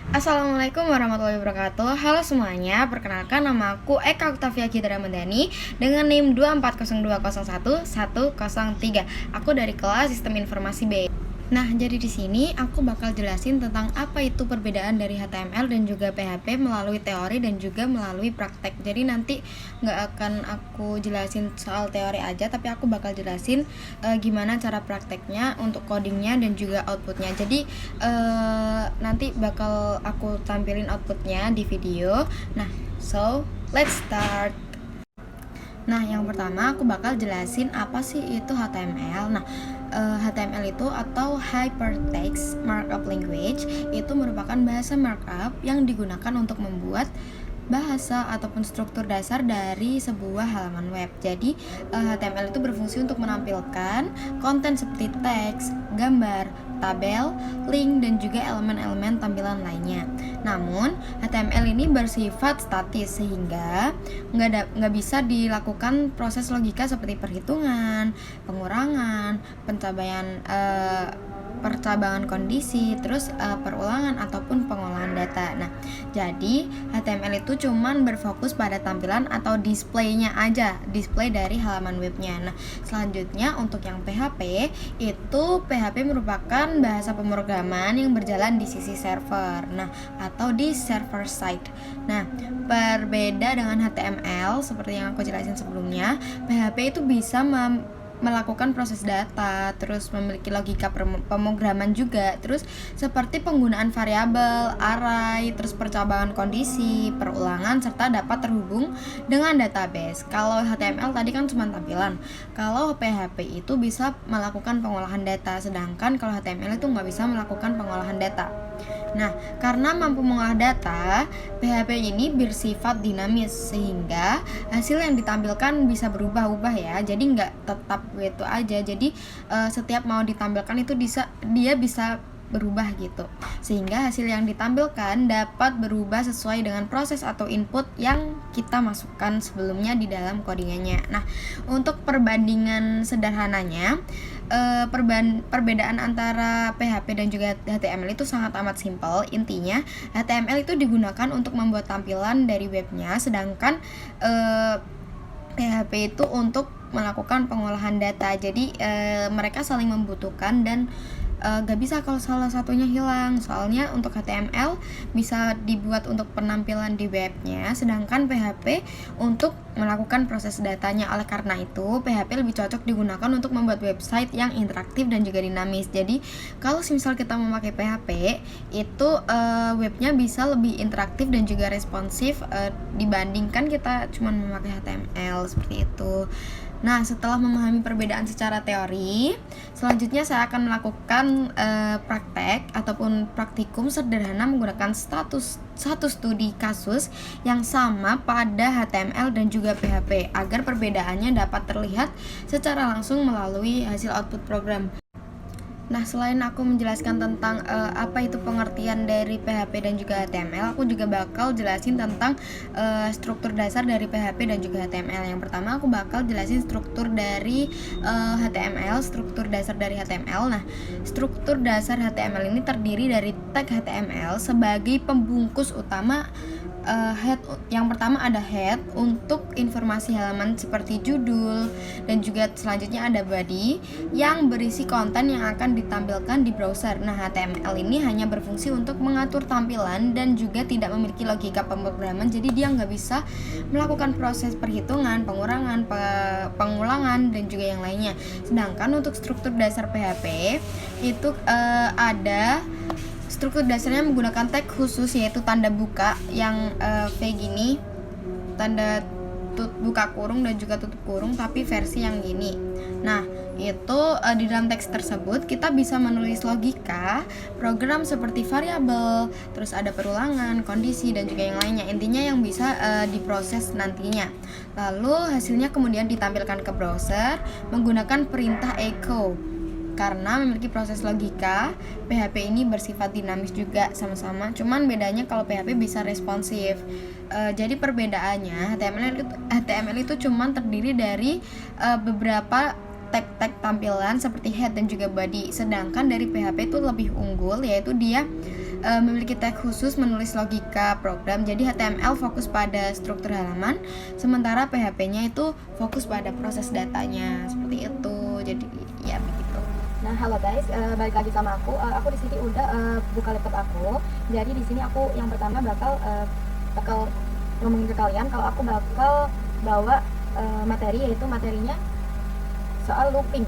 Assalamualaikum warahmatullahi wabarakatuh. Halo semuanya, perkenalkan nama aku Eka Octavia Gita Ramadhani dengan NIM 240210103. Aku dari kelas Sistem Informasi B. Nah, jadi di sini aku bakal jelasin tentang apa itu perbedaan dari HTML dan juga PHP melalui teori dan juga melalui praktek. Jadi nanti nggak akan aku jelasin soal teori aja, tapi aku bakal jelasin gimana cara prakteknya untuk codingnya dan juga outputnya. Jadi nanti bakal aku tampilin outputnya di video. Nah, so let's start. Nah, yang pertama aku bakal jelasin apa sih itu HTML. Nah, HTML itu atau Hypertext Markup Language itu merupakan bahasa markup yang digunakan untuk membuat bahasa ataupun struktur dasar dari sebuah halaman web. Jadi HTML itu berfungsi untuk menampilkan konten seperti teks, gambar, tabel, link, dan juga elemen-elemen tampilan lainnya. Namun HTML ini bersifat statis sehingga nggak bisa dilakukan proses logika seperti perhitungan, pengurangan, percabangan kondisi, terus perulangan ataupun pengolahan data. Nah, jadi HTML itu cuman berfokus pada tampilan atau displaynya aja, display dari halaman webnya. Nah, selanjutnya untuk yang PHP itu PHP merupakan bahasa pemrograman yang berjalan di sisi server, nah atau di server side. Nah, berbeda dengan HTML seperti yang aku jelasin sebelumnya, PHP itu bisa melakukan proses data, terus memiliki logika pemrograman juga, terus seperti penggunaan variabel, array, terus percabangan kondisi, perulangan, serta dapat terhubung dengan database. Kalau HTML tadi kan cuma tampilan, kalau PHP itu bisa melakukan pengolahan data, sedangkan kalau HTML itu nggak bisa melakukan pengolahan data. Nah, karena mampu mengolah data, PHP ini bersifat dinamis sehingga hasil yang ditampilkan bisa berubah-ubah ya. Jadi nggak tetap itu aja. Jadi setiap mau ditampilkan itu dia bisa berubah gitu, sehingga hasil yang ditampilkan dapat berubah sesuai dengan proses atau input yang kita masukkan sebelumnya di dalam codingannya. Nah, untuk perbandingan sederhananya, perbedaan antara PHP dan juga HTML itu sangat amat simpel. Intinya HTML itu digunakan untuk membuat tampilan dari webnya, sedangkan PHP itu untuk melakukan pengolahan data. Jadi mereka saling membutuhkan dan gak bisa kalau salah satunya hilang. Soalnya untuk HTML bisa dibuat untuk penampilan di webnya, sedangkan PHP untuk melakukan proses datanya. Oleh karena itu PHP lebih cocok digunakan untuk membuat website yang interaktif dan juga dinamis. Jadi kalau misal kita memakai PHP itu webnya bisa lebih interaktif dan juga responsif dibandingkan kita cuma memakai HTML seperti itu. Nah, setelah memahami perbedaan secara teori, selanjutnya saya akan melakukan praktek ataupun praktikum sederhana menggunakan satu studi kasus yang sama pada HTML dan juga PHP agar perbedaannya dapat terlihat secara langsung melalui hasil output program. Nah, selain aku menjelaskan tentang apa itu pengertian dari PHP dan juga HTML, aku juga bakal jelasin tentang struktur dasar dari PHP dan juga HTML. Yang pertama aku bakal jelasin struktur dari HTML, struktur dasar dari HTML. Nah, struktur dasar HTML ini terdiri dari tag HTML sebagai pembungkus utama. Head yang pertama ada head untuk informasi halaman seperti judul, dan juga selanjutnya ada body yang berisi konten yang akan ditampilkan di browser. Nah, HTML ini hanya berfungsi untuk mengatur tampilan dan juga tidak memiliki logika pemrograman, jadi dia nggak bisa melakukan proses perhitungan, pengurangan, pengulangan, dan juga yang lainnya. Sedangkan untuk struktur dasar PHP itu ada struktur dasarnya menggunakan tag khusus, yaitu tanda buka yang kayak gini, tanda buka kurung dan juga tutup kurung, tapi versi yang gini. Nah, itu di dalam teks tersebut kita bisa menulis logika program seperti variabel, terus ada perulangan, kondisi, dan juga yang lainnya. Intinya yang bisa diproses nantinya. Lalu hasilnya kemudian ditampilkan ke browser menggunakan perintah echo. Karena memiliki proses logika, PHP ini bersifat dinamis juga sama-sama. Cuman bedanya kalau PHP bisa responsif. Jadi perbedaannya HTML itu cuman terdiri dari beberapa tag-tag tampilan seperti head dan juga body. Sedangkan dari PHP itu lebih unggul, yaitu dia memiliki tag khusus menulis logika program. Jadi HTML fokus pada struktur halaman, sementara PHP-nya itu fokus pada proses datanya. Seperti itu. Jadi ya begitu. Nah, halo guys, balik lagi sama aku. Aku di sini udah buka laptop aku. Jadi di sini aku yang pertama bakal ngomongin ke kalian kalau aku bakal bawa materi, yaitu materinya soal looping,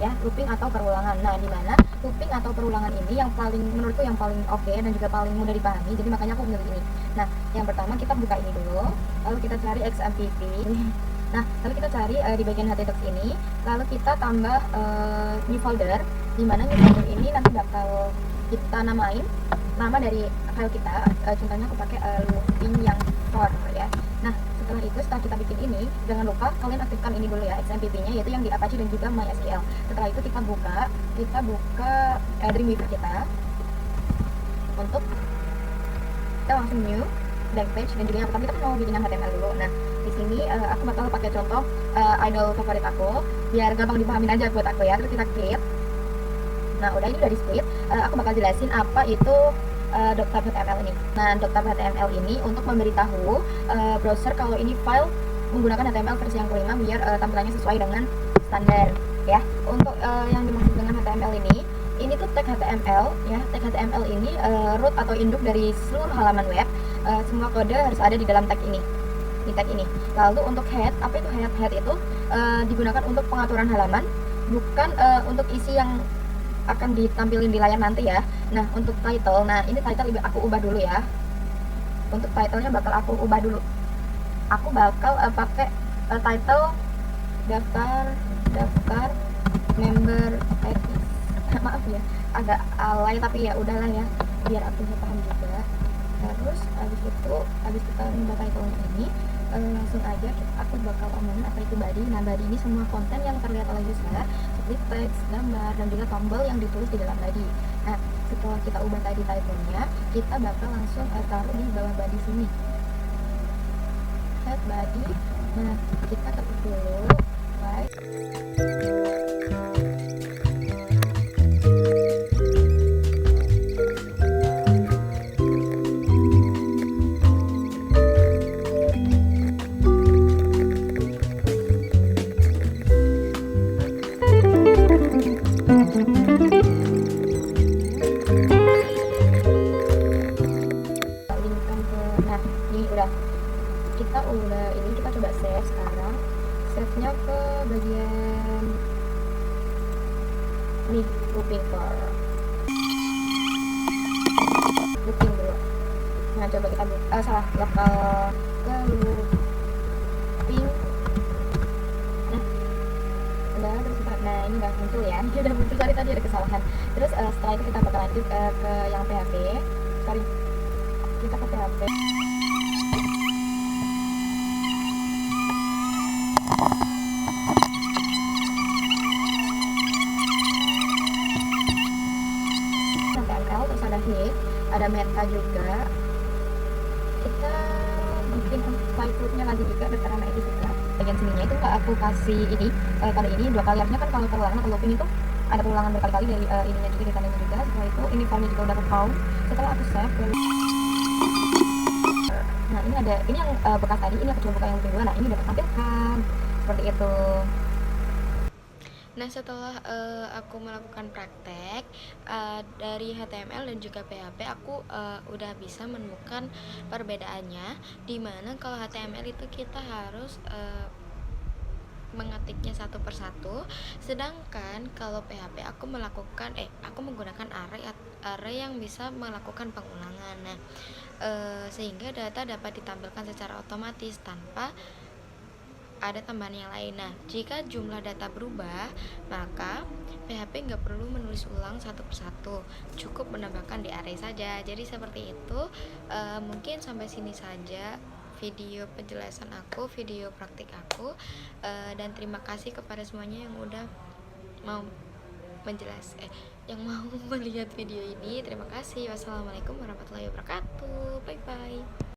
ya, looping atau perulangan. Nah, di mana looping atau perulangan ini yang paling menurutku yang paling oke dan juga paling mudah dipahami. Jadi makanya aku milih ini. Nah, yang pertama kita buka ini dulu, lalu kita cari XMPP. Nah, lalu kita cari di bagian htdocs ini, lalu kita tambah new folder, di mana new folder ini nanti bakal kita namain nama dari file kita. Contohnya aku pakai looping yang for, ya. Nah, setelah kita bikin ini, jangan lupa kalian aktifkan ini dulu ya, XMPP-nya, yaitu yang di Apache dan juga MySQL. Setelah itu kita buka Dreamweaver kita untuk kita langsung new blank page, dan juga yang pertama kita mau bikin yang HTML dulu. Nah, di sini aku bakal pakai contoh idol favorit aku biar gampang dipahamin aja buat aku ya. Terus kita create. Nah, udah, ini udah di split. Aku bakal jelasin apa itu .html ini. Nah, .html ini untuk memberitahu browser kalau ini file menggunakan HTML versi yang kelima biar tampilannya sesuai dengan standar, ya. Untuk yang dimaksud dengan HTML ini tuh tag HTML, ya. Tag HTML ini root atau induk dari seluruh halaman web. Semua kode harus ada di dalam tag ini, di tag ini. Lalu untuk head, apa itu head? Head itu digunakan untuk pengaturan halaman, bukan untuk isi yang akan ditampilin di layar nanti, ya. Nah, untuk title, nah ini title aku ubah dulu ya. Untuk titlenya bakal aku ubah dulu. Aku bakal pakai title daftar member etis. Maaf ya, agak alay tapi ya udahlah ya, biar aku bisa paham juga. Terus habis kita ubah title ini, langsung aja aku bakal omongin apa itu body. Nah, body ini semua konten yang terlihat oleh user seperti teks, gambar, dan juga tombol yang ditulis di dalam body. Nah, setelah kita ubah tadi title-nya, kita bakal langsung taruh di bawah body sini, head body. Nah, kita ketik dulu right. Kita coba save sekarang. Save-nya ke bagian nih, looping dulu. Nah, coba kita lokal ke looping. Nah, udah, terus nah ini udah muncul ya. Ini udah muncul, tadi ada kesalahan. Terus setelah itu kita bakal lanjut ke yang PHP. Kita ke PHP. Terus ada hit, ada meta juga. Kita bikin file-nya lagi juga daftar nama itu juga. Bagian sininya itu nggak aku kasih ini kali ini 2 kali, artinya kan kalau perulangan atau looping itu ada perulangan berkali-kali dari ininya juga, dari tandanya juga. Setelah itu ini filenya juga udah ke-found. Setelah aku save, nah ini yang bekas tadi, ini aku coba buka yang lebih dua. Nah, ini udah tertampilkan seperti itu. Nah, setelah aku melakukan praktek dari HTML dan juga PHP, aku udah bisa menemukan perbedaannya, dimana kalau HTML itu kita harus mengetiknya satu persatu, sedangkan kalau PHP aku menggunakan array yang bisa melakukan pengulangan. Nah, sehingga data dapat ditampilkan secara otomatis tanpa ada tambahan yang lain. Nah, jika jumlah data berubah, maka PHP nggak perlu menulis ulang satu persatu, cukup menambahkan di array saja. Jadi seperti itu. Mungkin sampai sini saja video penjelasan aku, video praktik aku, dan terima kasih kepada semuanya yang udah mau yang mau melihat video ini. Terima kasih. Wassalamualaikum warahmatullahi wabarakatuh. Bye bye.